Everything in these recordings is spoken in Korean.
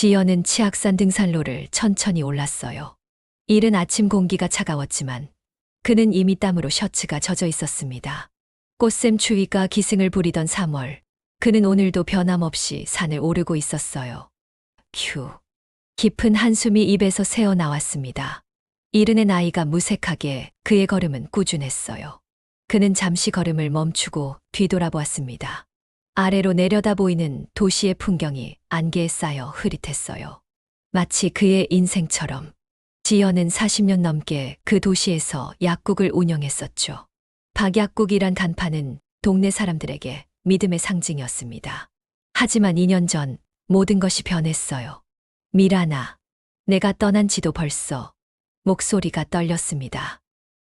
지연은 치악산 등산로를 천천히 올랐어요. 이른 아침 공기가 차가웠지만 그는 이미 땀으로 셔츠가 젖어 있었습니다. 꽃샘 추위가 기승을 부리던 3월, 그는 오늘도 변함없이 산을 오르고 있었어요. 휴. 깊은 한숨이 입에서 새어 나왔습니다. 이른의 나이가 무색하게 그의 걸음은 꾸준했어요. 그는 잠시 걸음을 멈추고 뒤돌아보았습니다. 아래로 내려다 보이는 도시의 풍경이 안개에 쌓여 흐릿했어요. 마치 그의 인생처럼. 지연은 40년 넘게 그 도시에서 약국을 운영했었죠. 박약국이란 간판은 동네 사람들에게 믿음의 상징이었습니다. 하지만 2년 전 모든 것이 변했어요. 미란아, 내가 떠난 지도 벌써. 목소리가 떨렸습니다.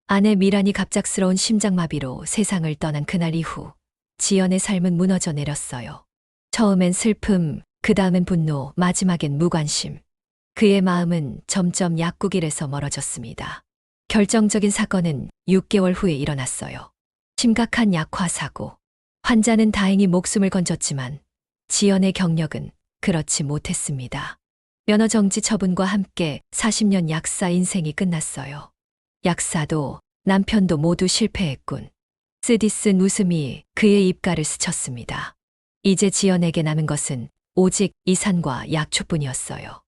아내 미란이 갑작스러운 심장마비로 세상을 떠난 그날 이후 지연의 삶은 무너져 내렸어요. 처음엔 슬픔, 그 다음엔 분노, 마지막엔 무관심. 그의 마음은 점점 약국 일에서 멀어졌습니다. 결정적인 사건은 6개월 후에 일어났어요. 심각한 약화 사고. 환자는 다행히 목숨을 건졌지만 지연의 경력은 그렇지 못했습니다. 면허 정지 처분과 함께 40년 약사 인생이 끝났어요. 약사도 남편도 모두 실패했군. 쓰디쓴 웃음이 그의 입가를 스쳤습니다. 이제 지연에게 남은 것은 오직 이산과 약초뿐이었어요.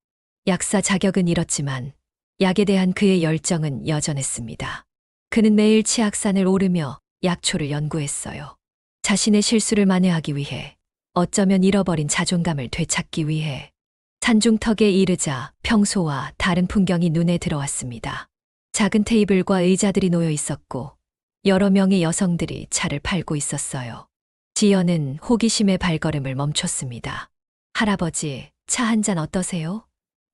약사 자격은 잃었지만 약에 대한 그의 열정은 여전했습니다. 그는 매일 치악산을 오르며 약초를 연구했어요. 자신의 실수를 만회하기 위해, 어쩌면 잃어버린 자존감을 되찾기 위해. 산중턱에 이르자 평소와 다른 풍경이 눈에 들어왔습니다. 작은 테이블과 의자들이 놓여 있었고 여러 명의 여성들이 차를 팔고 있었어요. 지연은 호기심에 발걸음을 멈췄습니다. 할아버지, 차 한 잔 어떠세요?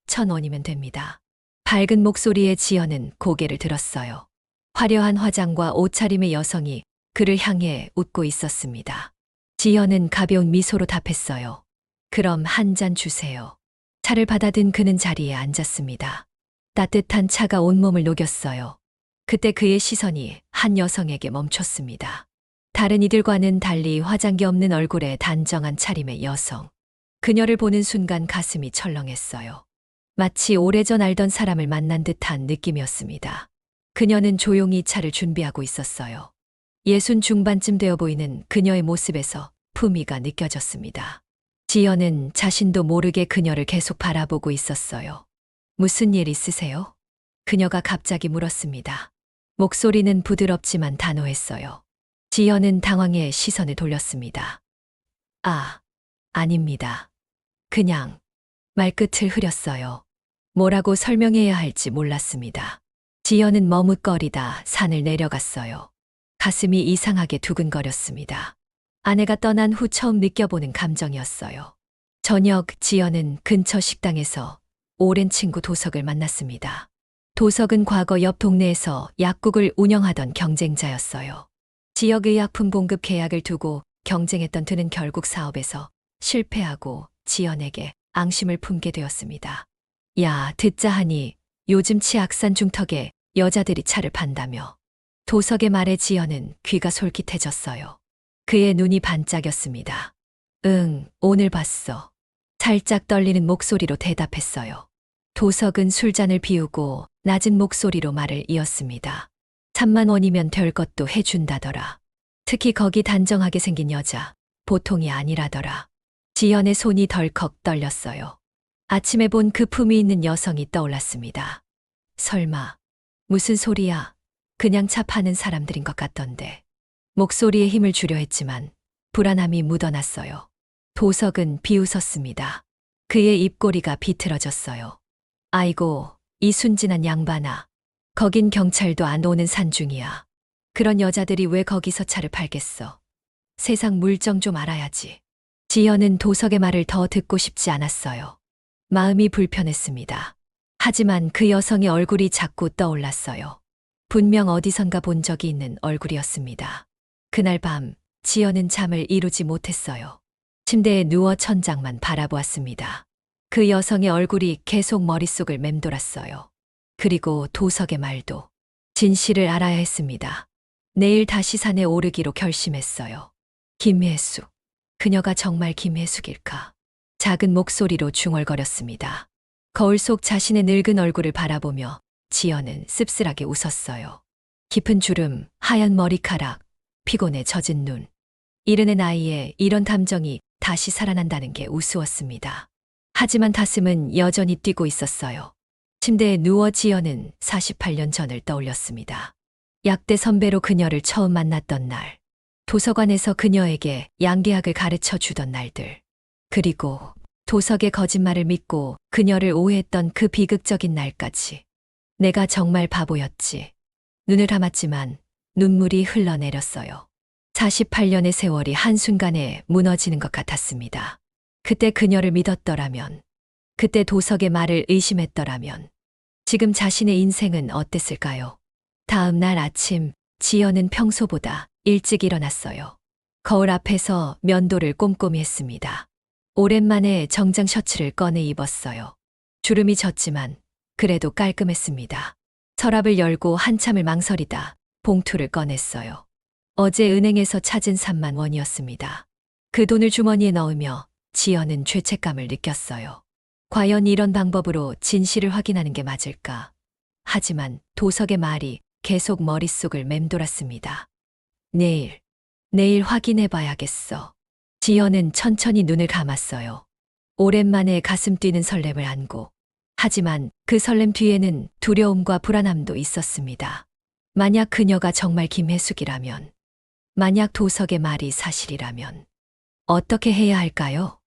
1,000원이면 됩니다. 밝은 목소리의 지연은 고개를 들었어요. 화려한 화장과 옷차림의 여성이 그를 향해 웃고 있었습니다. 지연은 가벼운 미소로 답했어요. 그럼 한 잔 주세요. 차를 받아든 그는 자리에 앉았습니다. 따뜻한 차가 온몸을 녹였어요. 그때 그의 시선이 한 여성에게 멈췄습니다. 다른 이들과는 달리 화장기 없는 얼굴에 단정한 차림의 여성. 그녀를 보는 순간 가슴이 철렁했어요. 마치 오래전 알던 사람을 만난 듯한 느낌이었습니다. 그녀는 조용히 차를 준비하고 있었어요. 60 중반쯤 되어 보이는 그녀의 모습에서 품위가 느껴졌습니다. 지연은 자신도 모르게 그녀를 계속 바라보고 있었어요. 무슨 일 있으세요? 그녀가 갑자기 물었습니다. 목소리는 부드럽지만 단호했어요. 지연은 당황해 시선을 돌렸습니다. 아닙니다. 그냥 말끝을 흐렸어요. 뭐라고 설명해야 할지 몰랐습니다. 지연은 머뭇거리다 산을 내려갔어요. 가슴이 이상하게 두근거렸습니다. 아내가 떠난 후 처음 느껴보는 감정이었어요. 저녁 지연은 근처 식당에서 오랜 친구 도석을 만났습니다. 도석은 과거 옆 동네에서 약국을 운영하던 경쟁자였어요. 지역의약품 공급 계약을 두고 경쟁했던 그는 결국 사업에서 실패하고 지연에게 앙심을 품게 되었습니다. 야, 듣자 하니 요즘 치악산 중턱에 여자들이 차를 판다며. 도석의 말에 지연은 귀가 솔깃해졌어요. 그의 눈이 반짝였습니다. 응, 오늘 봤어. 살짝 떨리는 목소리로 대답했어요. 도석은 술잔을 비우고 낮은 목소리로 말을 이었습니다. 3만 원이면 될 것도 해준다더라. 특히 거기 단정하게 생긴 여자, 보통이 아니라더라. 지연의 손이 덜컥 떨렸어요. 아침에 본 그 품이 있는 여성이 떠올랐습니다. 설마, 무슨 소리야? 그냥 차 파는 사람들인 것 같던데. 목소리에 힘을 주려 했지만 불안함이 묻어났어요. 도석은 비웃었습니다. 그의 입꼬리가 비틀어졌어요. 아이고, 이 순진한 양반아. 거긴 경찰도 안 오는 산중이야. 그런 여자들이 왜 거기서 차를 팔겠어. 세상 물정 좀 알아야지. 지연은 도석의 말을 더 듣고 싶지 않았어요. 마음이 불편했습니다. 하지만 그 여성의 얼굴이 자꾸 떠올랐어요. 분명 어디선가 본 적이 있는 얼굴이었습니다. 그날 밤 지연은 잠을 이루지 못했어요. 침대에 누워 천장만 바라보았습니다. 그 여성의 얼굴이 계속 머릿속을 맴돌았어요. 그리고 도석의 말도. 진실을 알아야 했습니다. 내일 다시 산에 오르기로 결심했어요. 김혜숙. 그녀가 정말 김혜숙일까? 작은 목소리로 중얼거렸습니다. 거울 속 자신의 늙은 얼굴을 바라보며 지연은 씁쓸하게 웃었어요. 깊은 주름, 하얀 머리카락, 피곤에 젖은 눈. 이른의 나이에 이런 감정이 다시 살아난다는 게 우스웠습니다. 하지만 가슴은 여전히 뛰고 있었어요. 침대에 누워 지연은 48년 전을 떠올렸습니다. 약대 선배로 그녀를 처음 만났던 날, 도서관에서 그녀에게 양계학을 가르쳐 주던 날들, 그리고 도석의 거짓말을 믿고 그녀를 오해했던 그 비극적인 날까지. 내가 정말 바보였지. 눈을 감았지만 눈물이 흘러내렸어요. 48년의 세월이 한순간에 무너지는 것 같았습니다. 그때 그녀를 믿었더라면, 그때 도석의 말을 의심했더라면, 지금 자신의 인생은 어땠을까요? 다음 날 아침, 지연은 평소보다 일찍 일어났어요. 거울 앞에서 면도를 꼼꼼히 했습니다. 오랜만에 정장 셔츠를 꺼내 입었어요. 주름이 졌지만 그래도 깔끔했습니다. 서랍을 열고 한참을 망설이다 봉투를 꺼냈어요. 어제 은행에서 찾은 3만 원이었습니다. 그 돈을 주머니에 넣으며 지연은 죄책감을 느꼈어요. 과연 이런 방법으로 진실을 확인하는 게 맞을까? 하지만 도석의 말이 계속 머릿속을 맴돌았습니다. 내일 확인해 봐야겠어. 지연은 천천히 눈을 감았어요. 오랜만에 가슴 뛰는 설렘을 안고. 하지만 그 설렘 뒤에는 두려움과 불안함도 있었습니다. 만약 그녀가 정말 김혜숙이라면, 만약 도석의 말이 사실이라면, 어떻게 해야 할까요?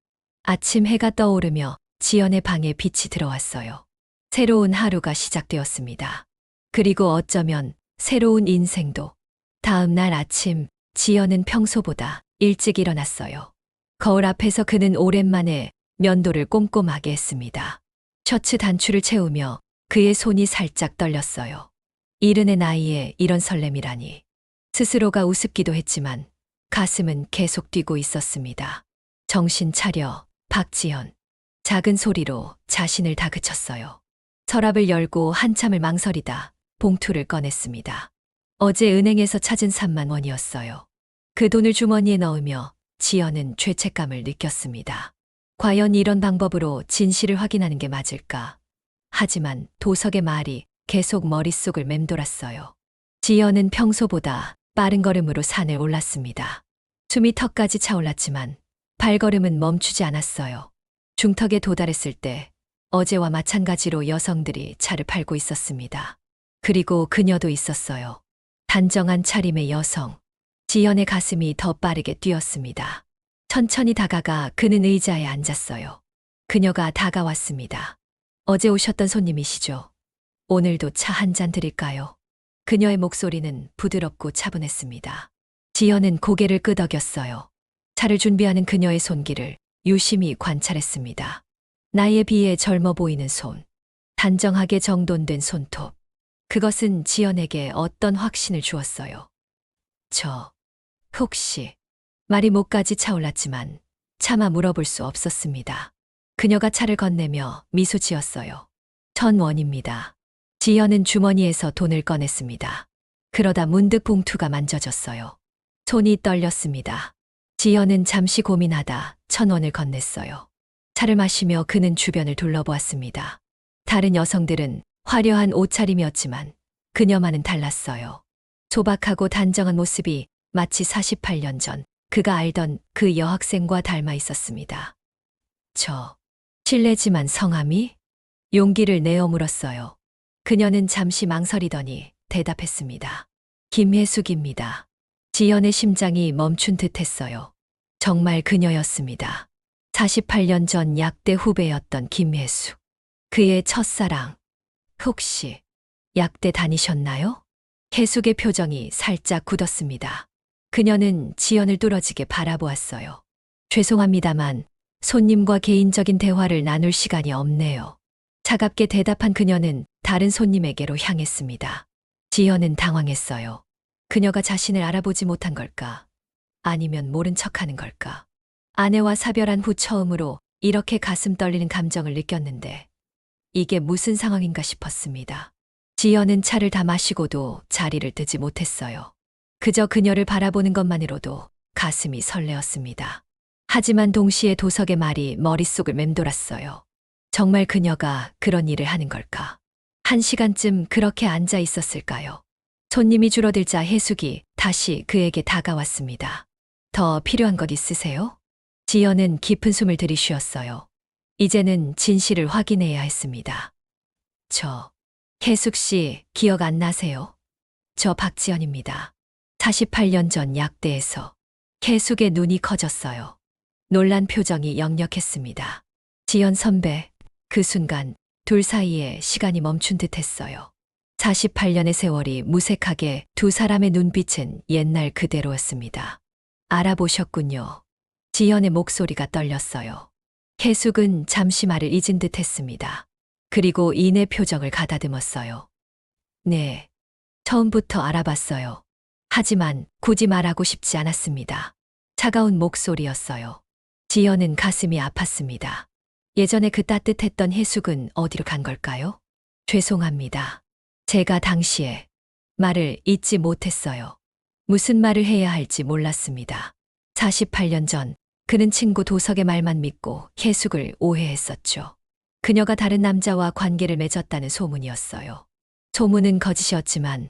아침 해가 떠오르며 지연의 방에 빛이 들어왔어요. 새로운 하루가 시작되었습니다. 그리고 어쩌면 새로운 인생도. 다음 날 아침, 지연은 평소보다 일찍 일어났어요. 거울 앞에서 그는 오랜만에 면도를 꼼꼼하게 했습니다. 셔츠 단추를 채우며 그의 손이 살짝 떨렸어요. 이른의 나이에 이런 설렘이라니. 스스로가 우습기도 했지만 가슴은 계속 뛰고 있었습니다. 정신 차려, 박지연. 작은 소리로 자신을 다그쳤어요. 서랍을 열고 한참을 망설이다 봉투를 꺼냈습니다. 어제 은행에서 찾은 3만 원이었어요. 그 돈을 주머니에 넣으며 지연은 죄책감을 느꼈습니다. 과연 이런 방법으로 진실을 확인하는 게 맞을까? 하지만 도석의 말이 계속 머릿속을 맴돌았어요. 지연은 평소보다 빠른 걸음으로 산을 올랐습니다. 숨이 턱까지 차올랐지만 발걸음은 멈추지 않았어요. 중턱에 도달했을 때 어제와 마찬가지로 여성들이 차를 팔고 있었습니다. 그리고 그녀도 있었어요. 단정한 차림의 여성. 지연의 가슴이 더 빠르게 뛰었습니다. 천천히 다가가 그는 의자에 앉았어요. 그녀가 다가왔습니다. 어제 오셨던 손님이시죠? 오늘도 차 한 잔 드릴까요? 그녀의 목소리는 부드럽고 차분했습니다. 지연은 고개를 끄덕였어요. 차를 준비하는 그녀의 손길을 유심히 관찰했습니다. 나이에 비해 젊어 보이는 손. 단정하게 정돈된 손톱. 그것은 지연에게 어떤 확신을 주었어요. 혹시. 말이 목까지 차올랐지만 차마 물어볼 수 없었습니다. 그녀가 차를 건네며 미소 지었어요. 1,000원입니다. 지연은 주머니에서 돈을 꺼냈습니다. 그러다 문득 봉투가 만져졌어요. 손이 떨렸습니다. 지연은 잠시 고민하다 1,000원을 건넸어요. 차를 마시며 그는 주변을 둘러보았습니다. 다른 여성들은 화려한 옷차림이었지만 그녀만은 달랐어요. 소박하고 단정한 모습이 마치 48년 전 그가 알던 그 여학생과 닮아 있었습니다. 실례지만 성함이? 용기를 내어 물었어요. 그녀는 잠시 망설이더니 대답했습니다. 김혜숙입니다. 지연의 심장이 멈춘 듯 했어요. 정말 그녀였습니다. 48년 전 약대 후배였던 김혜숙. 그의 첫사랑. 혹시 약대 다니셨나요? 혜숙의 표정이 살짝 굳었습니다. 그녀는 지연을 뚫어지게 바라보았어요. 죄송합니다만 손님과 개인적인 대화를 나눌 시간이 없네요. 차갑게 대답한 그녀는 다른 손님에게로 향했습니다. 지연은 당황했어요. 그녀가 자신을 알아보지 못한 걸까? 아니면 모른 척하는 걸까? 아내와 사별한 후 처음으로 이렇게 가슴 떨리는 감정을 느꼈는데 이게 무슨 상황인가 싶었습니다. 지연은 차를 다 마시고도 자리를 뜨지 못했어요. 그저 그녀를 바라보는 것만으로도 가슴이 설레었습니다. 하지만 동시에 도석의 말이 머릿속을 맴돌았어요. 정말 그녀가 그런 일을 하는 걸까? 1시간쯤 그렇게 앉아 있었을까요? 손님이 줄어들자 혜숙이 다시 그에게 다가왔습니다. 더 필요한 것 있으세요? 지연은 깊은 숨을 들이쉬었어요. 이제는 진실을 확인해야 했습니다. 혜숙 씨 기억 안 나세요? 저 박지연입니다. 48년 전 약대에서. 혜숙의 눈이 커졌어요. 놀란 표정이 역력했습니다. 지연 선배, 그 순간 둘 사이에 시간이 멈춘 듯 했어요. 48년의 세월이 무색하게 두 사람의 눈빛은 옛날 그대로였습니다. 알아보셨군요. 지연의 목소리가 떨렸어요. 혜숙은 잠시 말을 잊은 듯 했습니다. 그리고 이내 표정을 가다듬었어요. 네, 처음부터 알아봤어요. 하지만 굳이 말하고 싶지 않았습니다. 차가운 목소리였어요. 지연은 가슴이 아팠습니다. 예전에 그 따뜻했던 혜숙은 어디로 간 걸까요? 죄송합니다. 제가 당시에 말을 잊지 못했어요. 무슨 말을 해야 할지 몰랐습니다. 48년 전 그는 친구 도석의 말만 믿고 혜숙을 오해했었죠. 그녀가 다른 남자와 관계를 맺었다는 소문이었어요. 소문은 거짓이었지만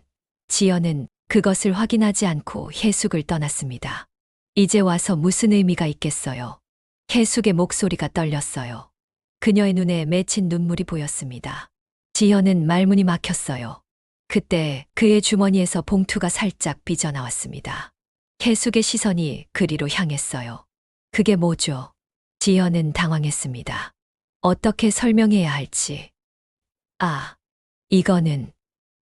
지연은 그것을 확인하지 않고 혜숙을 떠났습니다. 이제 와서 무슨 의미가 있겠어요? 혜숙의 목소리가 떨렸어요. 그녀의 눈에 맺힌 눈물이 보였습니다. 지연은 말문이 막혔어요. 그때 그의 주머니에서 봉투가 살짝 삐져나왔습니다. 혜숙의 시선이 그리로 향했어요. 그게 뭐죠? 지연은 당황했습니다. 어떻게 설명해야 할지. 이거는.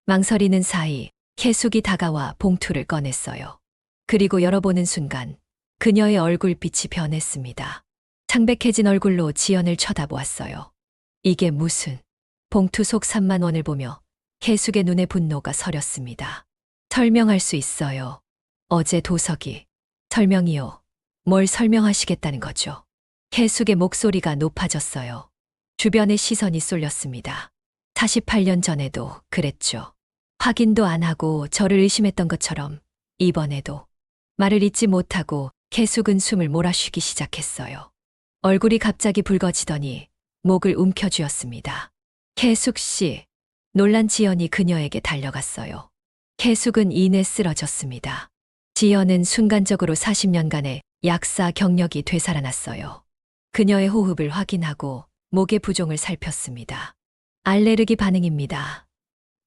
망설이는 사이 혜숙이 다가와 봉투를 꺼냈어요. 그리고 열어보는 순간 그녀의 얼굴빛이 변했습니다. 창백해진 얼굴로 지연을 쳐다보았어요. 이게 무슨. 봉투 속 3만 원을 보며 혜숙의 눈에 분노가 서렸습니다. 설명할 수 있어요. 어제 도석이. 설명이요. 뭘 설명하시겠다는 거죠? 혜숙의 목소리가 높아졌어요. 주변의 시선이 쏠렸습니다. 48년 전에도 그랬죠. 확인도 안 하고 저를 의심했던 것처럼 이번에도. 말을 잇지 못하고 혜숙은 숨을 몰아쉬기 시작했어요. 얼굴이 갑자기 붉어지더니 목을 움켜쥐었습니다. 혜숙 씨. 놀란 지연이 그녀에게 달려갔어요. 혜숙은 이내 쓰러졌습니다. 지연은 순간적으로 40년간의 약사 경력이 되살아났어요. 그녀의 호흡을 확인하고 목의 부종을 살폈습니다. 알레르기 반응입니다.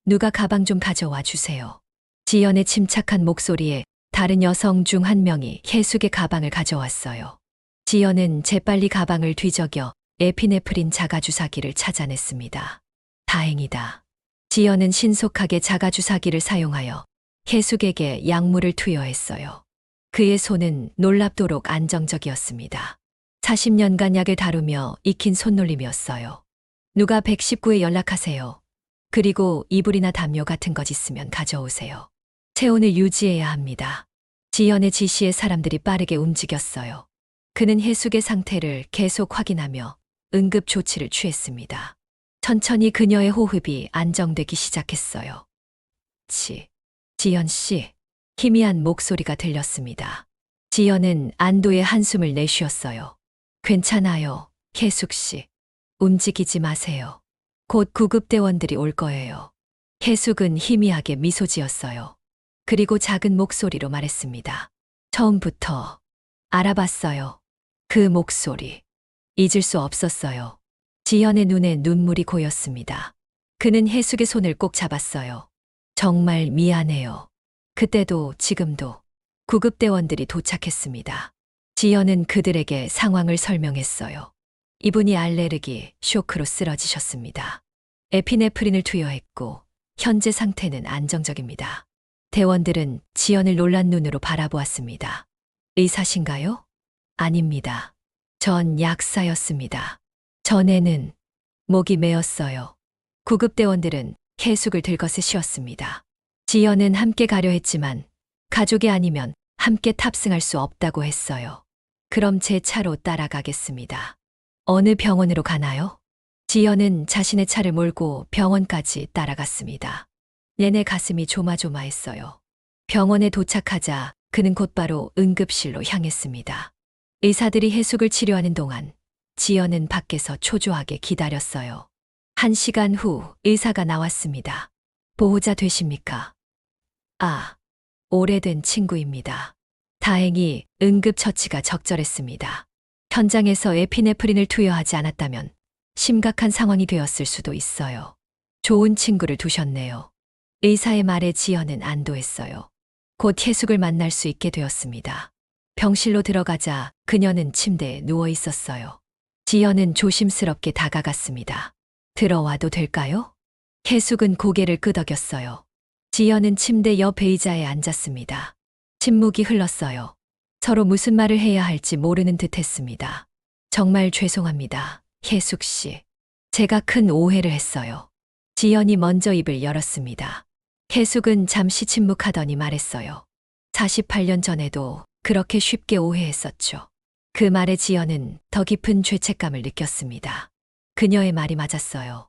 누가 가방 좀 가져와 주세요. 지연의 침착한 목소리에 다른 여성 중 한 명이 혜숙의 가방을 가져왔어요. 지연은 재빨리 가방을 뒤적여 에피네프린 자가주사기를 찾아냈습니다. 다행이다. 지연은 신속하게 자가주사기를 사용하여 혜숙에게 약물을 투여했어요. 그의 손은 놀랍도록 안정적이었습니다. 40년간 약을 다루며 익힌 손놀림이었어요. 누가 119에 연락하세요. 그리고 이불이나 담요 같은 것 있으면 가져오세요. 체온을 유지해야 합니다. 지연의 지시에 사람들이 빠르게 움직였어요. 그는 혜숙의 상태를 계속 확인하며 응급 조치를 취했습니다. 천천히 그녀의 호흡이 안정되기 시작했어요. 지연 씨. 희미한 목소리가 들렸습니다. 지연은 안도의 한숨을 내쉬었어요. 괜찮아요, 혜숙 씨. 움직이지 마세요. 곧 구급대원들이 올 거예요. 혜숙은 희미하게 미소 지었어요. 그리고 작은 목소리로 말했습니다. 처음부터 알아봤어요. 그 목소리. 잊을 수 없었어요. 지연의 눈에 눈물이 고였습니다. 그는 혜숙의 손을 꼭 잡았어요. 정말 미안해요. 그때도 지금도. 구급대원들이 도착했습니다. 지연은 그들에게 상황을 설명했어요. 이분이 알레르기, 쇼크로 쓰러지셨습니다. 에피네프린을 투여했고 현재 상태는 안정적입니다. 대원들은 지연을 놀란 눈으로 바라보았습니다. 의사신가요? 아닙니다. 전 약사였습니다. 전에는 목이 메었어요. 구급대원들은 혜숙을 들것에 씌웠습니다. 지연은 함께 가려 했지만 가족이 아니면 함께 탑승할 수 없다고 했어요. 그럼 제 차로 따라가겠습니다. 어느 병원으로 가나요? 지연은 자신의 차를 몰고 병원까지 따라갔습니다. 내내 가슴이 조마조마했어요. 병원에 도착하자 그는 곧바로 응급실로 향했습니다. 의사들이 해숙을 치료하는 동안 지연은 밖에서 초조하게 기다렸어요. 1시간 후 의사가 나왔습니다. 보호자 되십니까? 아, 오래된 친구입니다. 다행히 응급처치가 적절했습니다. 현장에서 에피네프린을 투여하지 않았다면 심각한 상황이 되었을 수도 있어요. 좋은 친구를 두셨네요. 의사의 말에 지연은 안도했어요. 곧 해숙을 만날 수 있게 되었습니다. 병실로 들어가자 그녀는 침대에 누워 있었어요. 지연은 조심스럽게 다가갔습니다. 들어와도 될까요? 해숙은 고개를 끄덕였어요. 지연은 침대 옆 의자에 앉았습니다. 침묵이 흘렀어요. 서로 무슨 말을 해야 할지 모르는 듯 했습니다. 정말 죄송합니다. 해숙 씨. 제가 큰 오해를 했어요. 지연이 먼저 입을 열었습니다. 해숙은 잠시 침묵하더니 말했어요. 48년 전에도 그렇게 쉽게 오해했었죠. 그 말에 지연은 더 깊은 죄책감을 느꼈습니다. 그녀의 말이 맞았어요.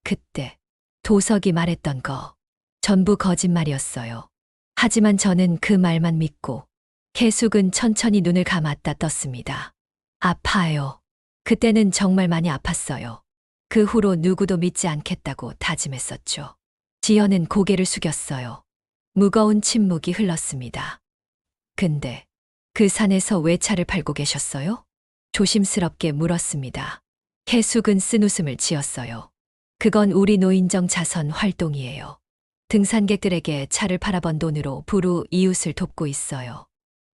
그때 도석이 말했던 거 전부 거짓말이었어요. 하지만 저는 그 말만 믿고 해숙은 천천히 눈을 감았다 떴습니다. 아파요. 그때는 정말 많이 아팠어요. 그 후로 누구도 믿지 않겠다고 다짐했었죠. 지연은 고개를 숙였어요. 무거운 침묵이 흘렀습니다. 근데 그 산에서 왜 차를 팔고 계셨어요? 조심스럽게 물었습니다. 해숙은 쓴웃음을 지었어요. 그건 우리 노인정 자선 활동이에요. 등산객들에게 차를 팔아번 돈으로 부루 이웃을 돕고 있어요.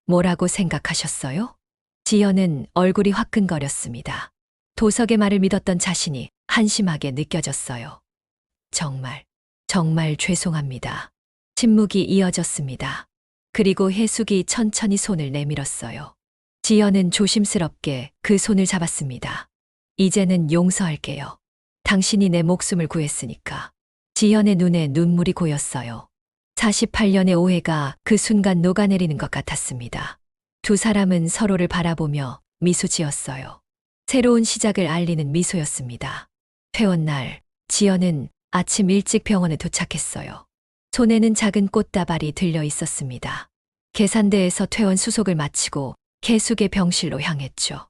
뭐라고 생각하셨어요? 지연은 얼굴이 화끈거렸습니다. 도석의 말을 믿었던 자신이 한심하게 느껴졌어요. 정말 죄송합니다. 침묵이 이어졌습니다. 그리고 해숙이 천천히 손을 내밀었어요. 지연은 조심스럽게 그 손을 잡았습니다. 이제는 용서할게요. 당신이 내 목숨을 구했으니까. 지연의 눈에 눈물이 고였어요. 48년의 오해가 그 순간 녹아내리는 것 같았습니다. 두 사람은 서로를 바라보며 미소 지었어요. 새로운 시작을 알리는 미소였습니다. 퇴원날, 지연은 아침 일찍 병원에 도착했어요. 손에는 작은 꽃다발이 들려 있었습니다. 계산대에서 퇴원 수속을 마치고 해숙의 병실로 향했죠.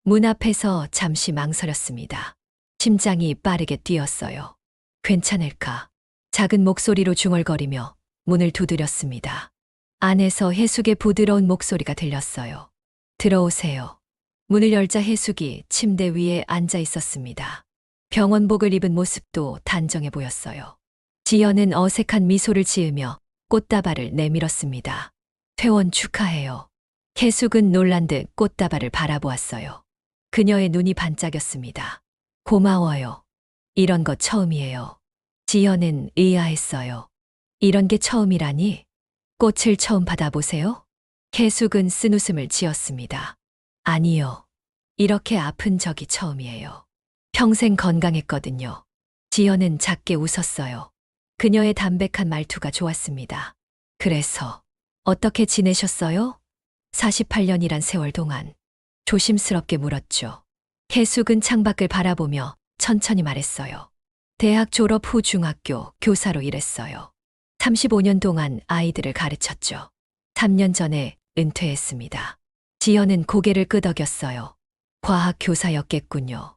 문 앞에서 잠시 망설였습니다. 심장이 빠르게 뛰었어요. 괜찮을까? 작은 목소리로 중얼거리며 문을 두드렸습니다. 안에서 해숙의 부드러운 목소리가 들렸어요. 들어오세요. 문을 열자 해숙이 침대 위에 앉아 있었습니다. 병원복을 입은 모습도 단정해 보였어요. 지연은 어색한 미소를 지으며 꽃다발을 내밀었습니다. 퇴원 축하해요. 해숙은 놀란 듯 꽃다발을 바라보았어요. 그녀의 눈이 반짝였습니다. 고마워요. 이런 거 처음이에요. 지연은 의아했어요. 이런 게 처음이라니? 꽃을 처음 받아보세요? 해숙은 쓴웃음을 지었습니다. 아니요. 이렇게 아픈 적이 처음이에요. 평생 건강했거든요. 지연은 작게 웃었어요. 그녀의 담백한 말투가 좋았습니다. 그래서 어떻게 지내셨어요? 48년이란 세월 동안. 조심스럽게 물었죠. 해숙은 창밖을 바라보며 천천히 말했어요. 대학 졸업 후 중학교 교사로 일했어요. 35년 동안 아이들을 가르쳤죠. 3년 전에 은퇴했습니다. 지연은 고개를 끄덕였어요. 과학 교사였겠군요.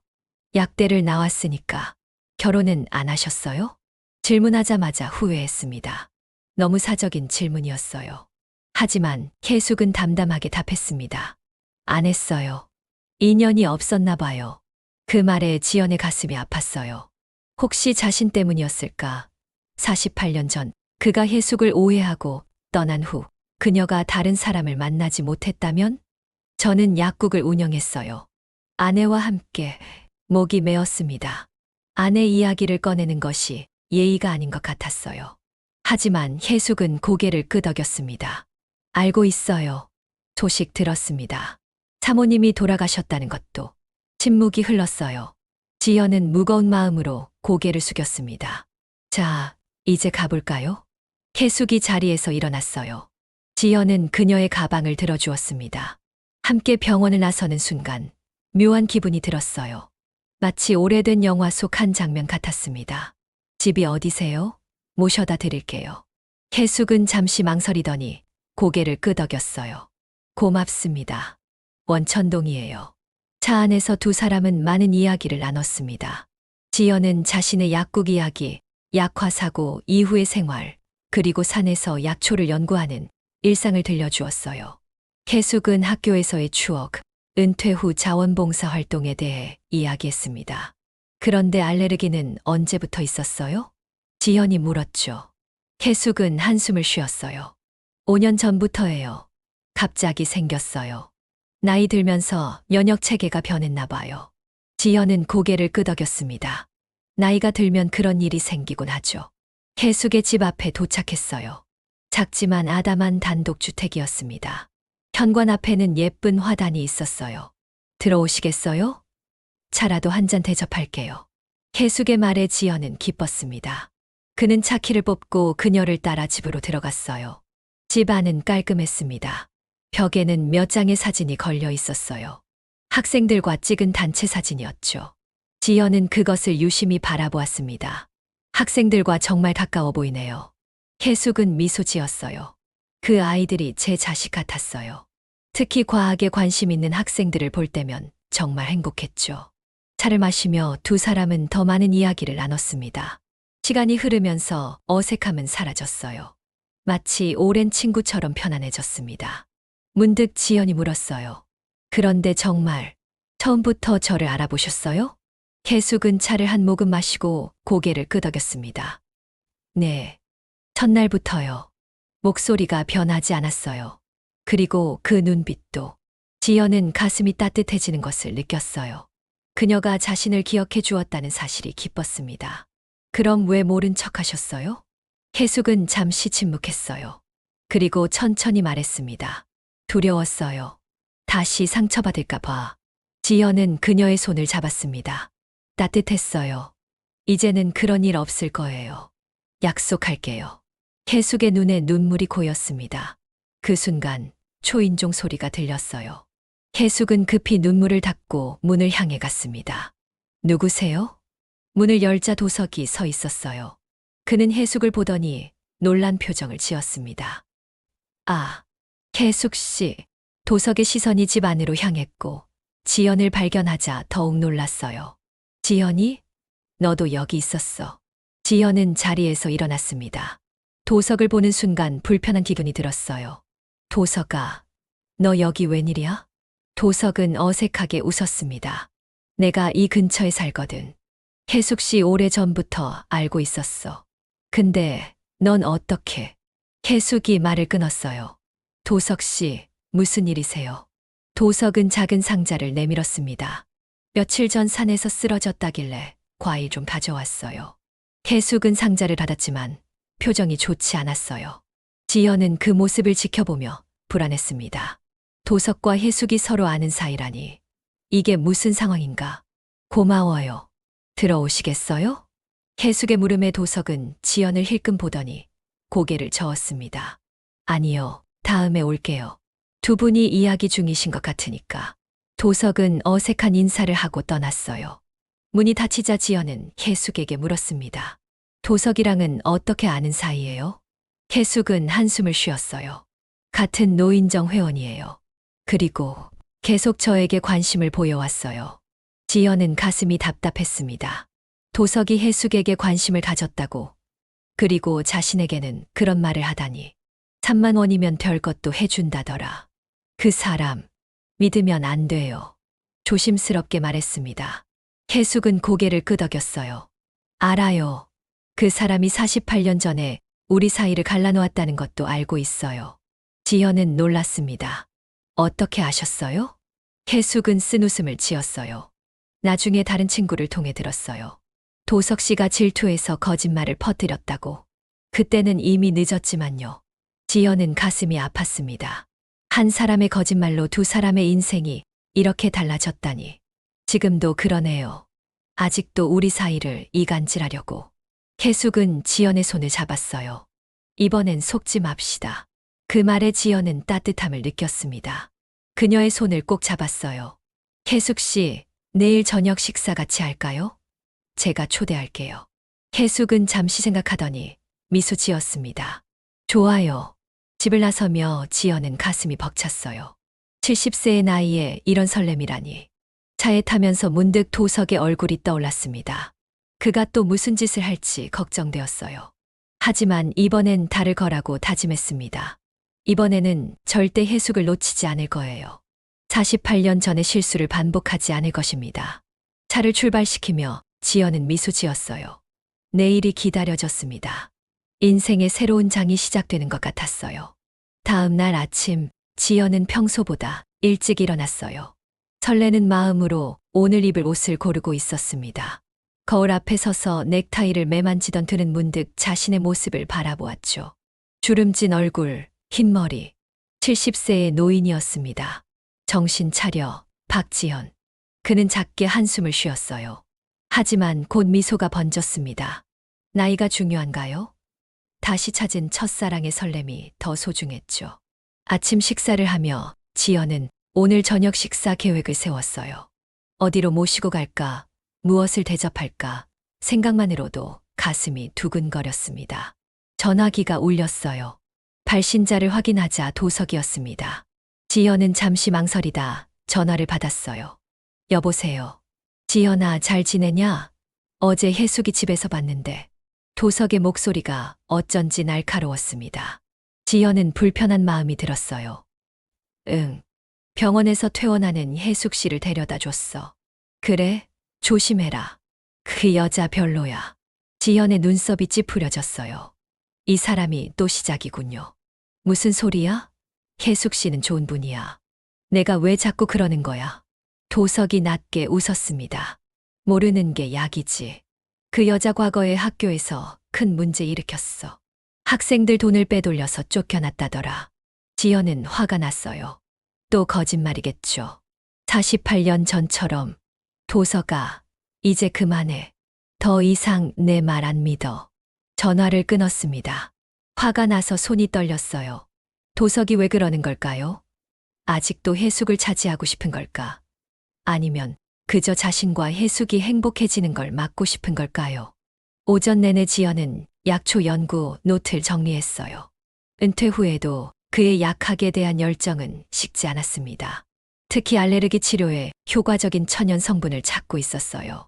약대를 나왔으니까 결혼은 안 하셨어요? 질문하자마자 후회했습니다. 너무 사적인 질문이었어요. 하지만 해숙은 담담하게 답했습니다. 안 했어요. 인연이 없었나 봐요. 그 말에 지연의 가슴이 아팠어요. 혹시 자신 때문이었을까? 48년 전 그가 해숙을 오해하고 떠난 후 그녀가 다른 사람을 만나지 못했다면? 저는 약국을 운영했어요. 아내와 함께 목이 메었습니다. 아내 이야기를 꺼내는 것이 예의가 아닌 것 같았어요. 하지만 해숙은 고개를 끄덕였습니다. 알고 있어요. 소식 들었습니다. 사모님이 돌아가셨다는 것도. 침묵이 흘렀어요. 지연은 무거운 마음으로 고개를 숙였습니다. 자, 이제 가볼까요? 해숙이 자리에서 일어났어요. 지연은 그녀의 가방을 들어주었습니다. 함께 병원을 나서는 순간 묘한 기분이 들었어요. 마치 오래된 영화 속 한 장면 같았습니다. 집이 어디세요? 모셔다 드릴게요. 해숙은 잠시 망설이더니 고개를 끄덕였어요. 고맙습니다. 원천동이에요. 차 안에서 두 사람은 많은 이야기를 나눴습니다. 지연은 자신의 약국 이야기, 약화 사고 이후의 생활, 그리고 산에서 약초를 연구하는 일상을 들려주었어요. 계숙은 학교에서의 추억, 은퇴 후 자원봉사 활동에 대해 이야기했습니다. 그런데 알레르기는 언제부터 있었어요? 지연이 물었죠. 계숙은 한숨을 쉬었어요. 5년 전부터예요. 갑자기 생겼어요. 나이 들면서 면역 체계가 변했나 봐요. 지연은 고개를 끄덕였습니다. 나이가 들면 그런 일이 생기곤 하죠. 계숙의 집 앞에 도착했어요. 작지만 아담한 단독주택이었습니다. 현관 앞에는 예쁜 화단이 있었어요. 들어오시겠어요? 차라도 한 잔 대접할게요. 계숙의 말에 지연은 기뻤습니다. 그는 차키를 뽑고 그녀를 따라 집으로 들어갔어요. 집 안은 깔끔했습니다. 벽에는 몇 장의 사진이 걸려 있었어요. 학생들과 찍은 단체 사진이었죠. 지연은 그것을 유심히 바라보았습니다. 학생들과 정말 가까워 보이네요. 계숙은 미소 지었어요. 그 아이들이 제 자식 같았어요. 특히 과학에 관심 있는 학생들을 볼 때면 정말 행복했죠. 차를 마시며 두 사람은 더 많은 이야기를 나눴습니다. 시간이 흐르면서 어색함은 사라졌어요. 마치 오랜 친구처럼 편안해졌습니다. 문득 지연이 물었어요. 그런데 정말 처음부터 저를 알아보셨어요? 계숙은 차를 한 모금 마시고 고개를 끄덕였습니다. 네, 첫날부터요. 목소리가 변하지 않았어요. 그리고 그 눈빛도. 지연은 가슴이 따뜻해지는 것을 느꼈어요. 그녀가 자신을 기억해 주었다는 사실이 기뻤습니다. 그럼 왜 모른 척 하셨어요? 계숙은 잠시 침묵했어요. 그리고 천천히 말했습니다. 두려웠어요. 다시 상처받을까 봐. 지연은 그녀의 손을 잡았습니다. 따뜻했어요. 이제는 그런 일 없을 거예요. 약속할게요. 계숙의 눈에 눈물이 고였습니다. 그 순간 초인종 소리가 들렸어요. 계숙은 급히 눈물을 닦고 문을 향해 갔습니다. 누구세요? 문을 열자 도석이 서 있었어요. 그는 해숙을 보더니 놀란 표정을 지었습니다. 아, 계숙 씨. 도석의 시선이 집 안으로 향했고 지연을 발견하자 더욱 놀랐어요. 지연이? 너도 여기 있었어. 지연은 자리에서 일어났습니다. 도석을 보는 순간 불편한 기분이 들었어요. 도석아, 너 여기 웬일이야? 도석은 어색하게 웃었습니다. 내가 이 근처에 살거든. 계숙 씨 오래전부터 알고 있었어. 근데 넌 어떻게? 계숙이 말을 끊었어요. 도석 씨, 무슨 일이세요? 도석은 작은 상자를 내밀었습니다. 며칠 전 산에서 쓰러졌다길래 과일 좀 가져왔어요. 계숙은 상자를 받았지만 표정이 좋지 않았어요. 지연은 그 모습을 지켜보며 불안했습니다. 도석과 해숙이 서로 아는 사이라니. 이게 무슨 상황인가? 고마워요. 들어오시겠어요? 해숙의 물음에 도석은 지연을 힐끔 보더니 고개를 저었습니다. 아니요, 다음에 올게요. 두 분이 이야기 중이신 것 같으니까. 도석은 어색한 인사를 하고 떠났어요. 문이 닫히자 지연은 해숙에게 물었습니다. 도석이랑은 어떻게 아는 사이예요? 해숙은 한숨을 쉬었어요. 같은 노인정 회원이에요. 그리고 계속 저에게 관심을 보여왔어요. 지연은 가슴이 답답했습니다. 도석이 해숙에게 관심을 가졌다고. 그리고 자신에게는 그런 말을 하다니. 3만 원이면 별 것도 해준다더라. 그 사람, 믿으면 안 돼요. 조심스럽게 말했습니다. 해숙은 고개를 끄덕였어요. 알아요. 그 사람이 48년 전에 우리 사이를 갈라놓았다는 것도 알고 있어요. 지연은 놀랐습니다. 어떻게 아셨어요? 해숙은 쓴웃음을 지었어요. 나중에 다른 친구를 통해 들었어요. 도석 씨가 질투해서 거짓말을 퍼뜨렸다고. 그때는 이미 늦었지만요. 지연은 가슴이 아팠습니다. 한 사람의 거짓말로 두 사람의 인생이 이렇게 달라졌다니. 지금도 그러네요. 아직도 우리 사이를 이간질하려고. 해숙은 지연의 손을 잡았어요. 이번엔 속지 맙시다. 그 말에 지연은 따뜻함을 느꼈습니다. 그녀의 손을 꼭 잡았어요. 해숙 씨, 내일 저녁 식사 같이 할까요? 제가 초대할게요. 해숙은 잠시 생각하더니 미소 지었습니다. 좋아요. 집을 나서며 지연은 가슴이 벅찼어요. 70세의 나이에 이런 설렘이라니. 차에 타면서 문득 도석의 얼굴이 떠올랐습니다. 그가 또 무슨 짓을 할지 걱정되었어요. 하지만 이번엔 다를 거라고 다짐했습니다. 이번에는 절대 해숙을 놓치지 않을 거예요. 48년 전의 실수를 반복하지 않을 것입니다. 차를 출발시키며 지연은 미소 지었어요. 내일이 기다려졌습니다. 인생의 새로운 장이 시작되는 것 같았어요. 다음 날 아침, 지연은 평소보다 일찍 일어났어요. 설레는 마음으로 오늘 입을 옷을 고르고 있었습니다. 거울 앞에 서서 넥타이를 매만지던 그는 문득 자신의 모습을 바라보았죠. 주름진 얼굴, 흰 머리, 70세의 노인이었습니다. 정신 차려, 박지연. 그는 작게 한숨을 쉬었어요. 하지만 곧 미소가 번졌습니다. 나이가 중요한가요? 다시 찾은 첫사랑의 설렘이 더 소중했죠. 아침 식사를 하며 지연은 오늘 저녁 식사 계획을 세웠어요. 어디로 모시고 갈까? 무엇을 대접할까? 생각만으로도 가슴이 두근거렸습니다. 전화기가 울렸어요. 발신자를 확인하자 도석이었습니다. 지연은 잠시 망설이다 전화를 받았어요. 여보세요. 지연아, 잘 지내냐? 어제 해숙이 집에서 봤는데. 도석의 목소리가 어쩐지 날카로웠습니다. 지연은 불편한 마음이 들었어요. 응. 병원에서 퇴원하는 해숙 씨를 데려다 줬어. 그래? 조심해라. 그 여자 별로야. 지연의 눈썹이 찌푸려졌어요. 이 사람이 또 시작이군요. 무슨 소리야? 해숙 씨는 좋은 분이야. 내가 왜 자꾸 그러는 거야? 도석이 낮게 웃었습니다. 모르는 게 약이지. 그 여자 과거에 학교에서 큰 문제 일으켰어. 학생들 돈을 빼돌려서 쫓겨났다더라. 지연은 화가 났어요. 또 거짓말이겠죠. 48년 전처럼. 도석아, 이제 그만해. 더 이상 내 말 안 믿어. 전화를 끊었습니다. 화가 나서 손이 떨렸어요. 도석이 왜 그러는 걸까요? 아직도 해숙을 차지하고 싶은 걸까? 아니면 그저 자신과 해숙이 행복해지는 걸 막고 싶은 걸까요? 오전 내내 지연은 약초 연구 노트를 정리했어요. 은퇴 후에도 그의 약학에 대한 열정은 식지 않았습니다. 특히 알레르기 치료에 효과적인 천연 성분을 찾고 있었어요.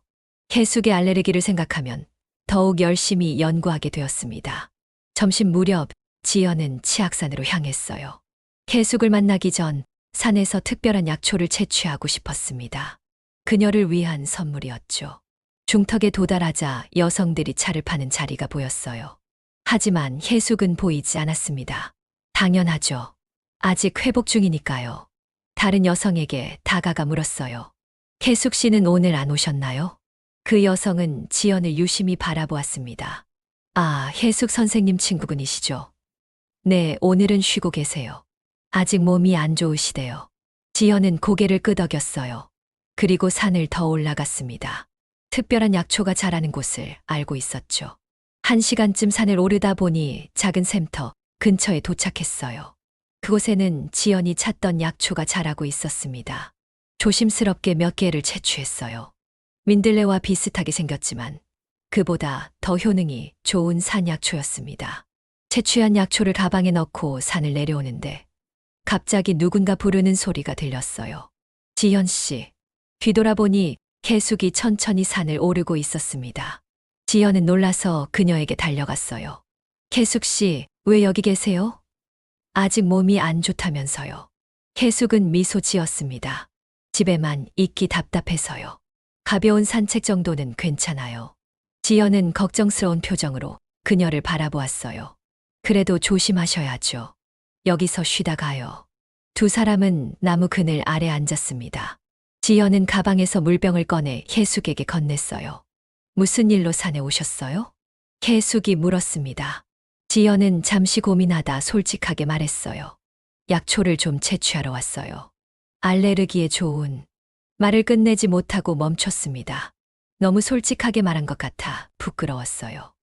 해숙의 알레르기를 생각하면 더욱 열심히 연구하게 되었습니다. 점심 무렵 지연은 치악산으로 향했어요. 해숙을 만나기 전 산에서 특별한 약초를 채취하고 싶었습니다. 그녀를 위한 선물이었죠. 중턱에 도달하자 여성들이 차를 파는 자리가 보였어요. 하지만 해숙은 보이지 않았습니다. 당연하죠. 아직 회복 중이니까요. 다른 여성에게 다가가 물었어요. 해숙 씨는 오늘 안 오셨나요? 그 여성은 지연을 유심히 바라보았습니다. 아, 해숙 선생님 친구분이시죠? 네, 오늘은 쉬고 계세요. 아직 몸이 안 좋으시대요. 지연은 고개를 끄덕였어요. 그리고 산을 더 올라갔습니다. 특별한 약초가 자라는 곳을 알고 있었죠. 1시간쯤 산을 오르다 보니 작은 샘터 근처에 도착했어요. 그곳에는 지연이 찾던 약초가 자라고 있었습니다. 조심스럽게 몇 개를 채취했어요. 민들레와 비슷하게 생겼지만 그보다 더 효능이 좋은 산약초였습니다. 채취한 약초를 가방에 넣고 산을 내려오는데 갑자기 누군가 부르는 소리가 들렸어요. 지연 씨. 뒤돌아보니 해숙이 천천히 산을 오르고 있었습니다. 지연은 놀라서 그녀에게 달려갔어요. 해숙 씨, 왜 여기 계세요? 아직 몸이 안 좋다면서요. 해숙은 미소 지었습니다. 집에만 있기 답답해서요. 가벼운 산책 정도는 괜찮아요. 지연은 걱정스러운 표정으로 그녀를 바라보았어요. 그래도 조심하셔야죠. 여기서 쉬다 가요. 두 사람은 나무 그늘 아래 앉았습니다. 지연은 가방에서 물병을 꺼내 해숙에게 건넸어요. 무슨 일로 산에 오셨어요? 해숙이 물었습니다. 지연은 잠시 고민하다 솔직하게 말했어요. 약초를 좀 채취하러 왔어요. 알레르기에 좋은. 말을 끝내지 못하고 멈췄습니다. 너무 솔직하게 말한 것 같아 부끄러웠어요.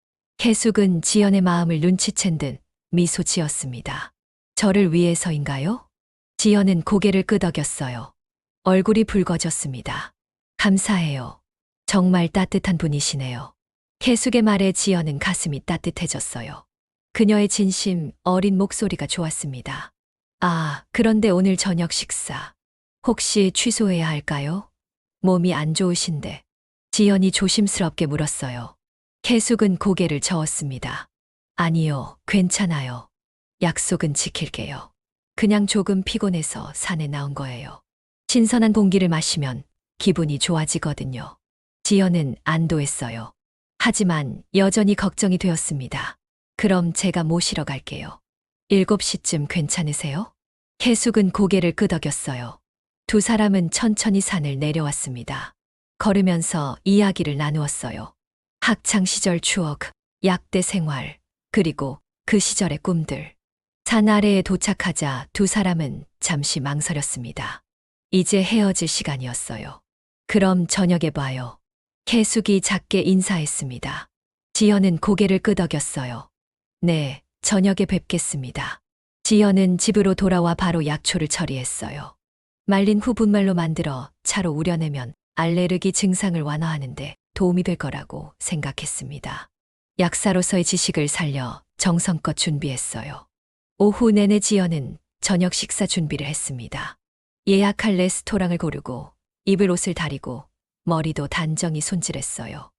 해숙은 지연의 마음을 눈치챈 듯 미소 지었습니다. 저를 위해서인가요? 지연은 고개를 끄덕였어요. 얼굴이 붉어졌습니다. 감사해요. 정말 따뜻한 분이시네요. 해숙의 말에 지연은 가슴이 따뜻해졌어요. 그녀의 진심, 어린 목소리가 좋았습니다. 아, 그런데 오늘 저녁 식사. 혹시 취소해야 할까요? 몸이 안 좋으신데. 지연이 조심스럽게 물었어요. 계숙은 고개를 저었습니다. 아니요, 괜찮아요. 약속은 지킬게요. 그냥 조금 피곤해서 산에 나온 거예요. 신선한 공기를 마시면 기분이 좋아지거든요. 지연은 안도했어요. 하지만 여전히 걱정이 되었습니다. 그럼 제가 모시러 갈게요. 7시쯤 괜찮으세요? 계숙은 고개를 끄덕였어요. 두 사람은 천천히 산을 내려왔습니다. 걸으면서 이야기를 나누었어요. 학창 시절 추억, 약대 생활, 그리고 그 시절의 꿈들. 산 아래에 도착하자 두 사람은 잠시 망설였습니다. 이제 헤어질 시간이었어요. 그럼 저녁에 봐요. 계숙이 작게 인사했습니다. 지연은 고개를 끄덕였어요. 네, 저녁에 뵙겠습니다. 지연은 집으로 돌아와 바로 약초를 처리했어요. 말린 후 분말로 만들어 차로 우려내면 알레르기 증상을 완화하는데 도움이 될 거라고 생각했습니다. 약사로서의 지식을 살려 정성껏 준비했어요. 오후 내내 지연은 저녁 식사 준비를 했습니다. 예약할 레스토랑을 고르고 입을 옷을 다리고 머리도 단정히 손질했어요.